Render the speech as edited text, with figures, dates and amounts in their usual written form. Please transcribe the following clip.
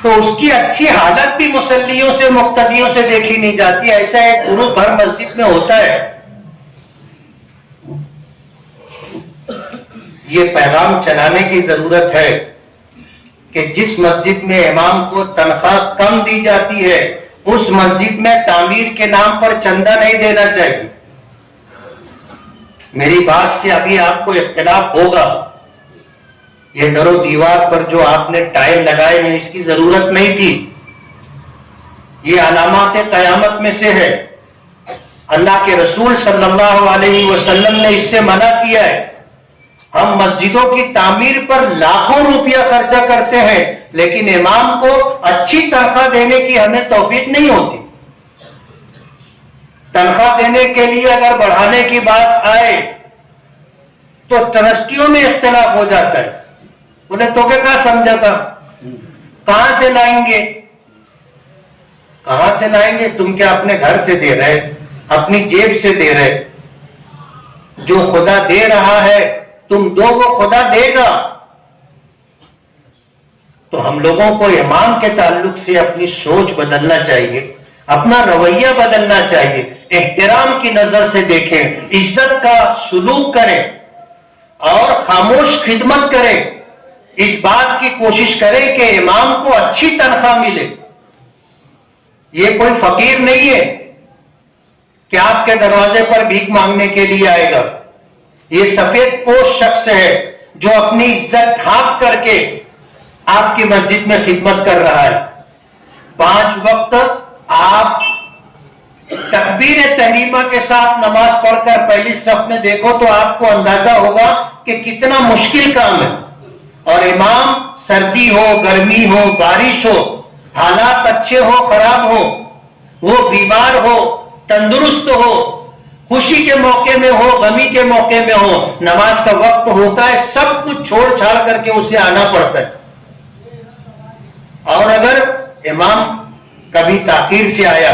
تو اس کی اچھی حالت بھی مصلیوں سے مقتدیوں سے دیکھی نہیں جاتی. ایسا ایک گروپ ہر مسجد میں ہوتا ہے. یہ پیغام چلانے کی ضرورت ہے کہ جس مسجد میں امام کو تنخواہ کم دی جاتی ہے اس مسجد میں تعمیر کے نام پر چندہ نہیں دینا چاہیے. میری بات سے ابھی آپ کو اختلاف ہوگا. یہ در و دیوار پر جو آپ نے ٹائل لگائے ہیں اس کی ضرورت نہیں تھی. یہ علامات قیامت میں سے ہے. اللہ کے رسول صلی اللہ علیہ وسلم نے اس سے منع کیا ہے. ہم مسجدوں کی تعمیر پر لاکھوں روپیہ خرچہ کرتے ہیں لیکن امام کو اچھی تنخواہ دینے کی ہمیں توفیق نہیں ہوتی. تنخواہ دینے کے لیے اگر بڑھانے کی بات آئے تو ٹرسٹیوں میں اختلاف ہو جاتا ہے. انہیں تو کیا سمجھا تھا؟ کہاں سے لائیں گے؟ کہاں سے لائیں گے؟ تم کیا اپنے گھر سے دے رہے، اپنی جیب سے دے رہے؟ جو خدا دے رہا ہے تم دو وہ خدا دے گا. تو ہم لوگوں کو امام کے تعلق سے اپنی سوچ بدلنا چاہیے، اپنا رویہ بدلنا چاہیے. احترام کی نظر سے دیکھیں، عزت کا سلوک کریں اور خاموش خدمت کریں. اس بات کی کوشش کریں کہ امام کو اچھی تنخواہ ملے. یہ کوئی فقیر نہیں ہے کہ آپ کے دروازے پر بھیک مانگنے کے لیے آئے گا. یہ سفید پوش شخص ہے جو اپنی عزت ڈھانپ کر کے آپ کی مسجد میں خدمت کر رہا ہے. 5 وقت آپ تکبیر تحریمہ کے ساتھ نماز پڑھ کر پہلی صف میں دیکھو تو آپ کو اندازہ ہوگا کہ کتنا مشکل کام ہے. اور امام سردی ہو، گرمی ہو، بارش ہو، حالات اچھے ہو خراب ہو، وہ بیمار ہو تندرست ہو، خوشی کے موقع میں ہو غمی کے موقع میں ہو، نماز کا وقت ہوتا ہے سب کچھ چھوڑ چھاڑ کر کے اسے آنا پڑتا ہے. اور اگر امام کبھی تاخیر سے آیا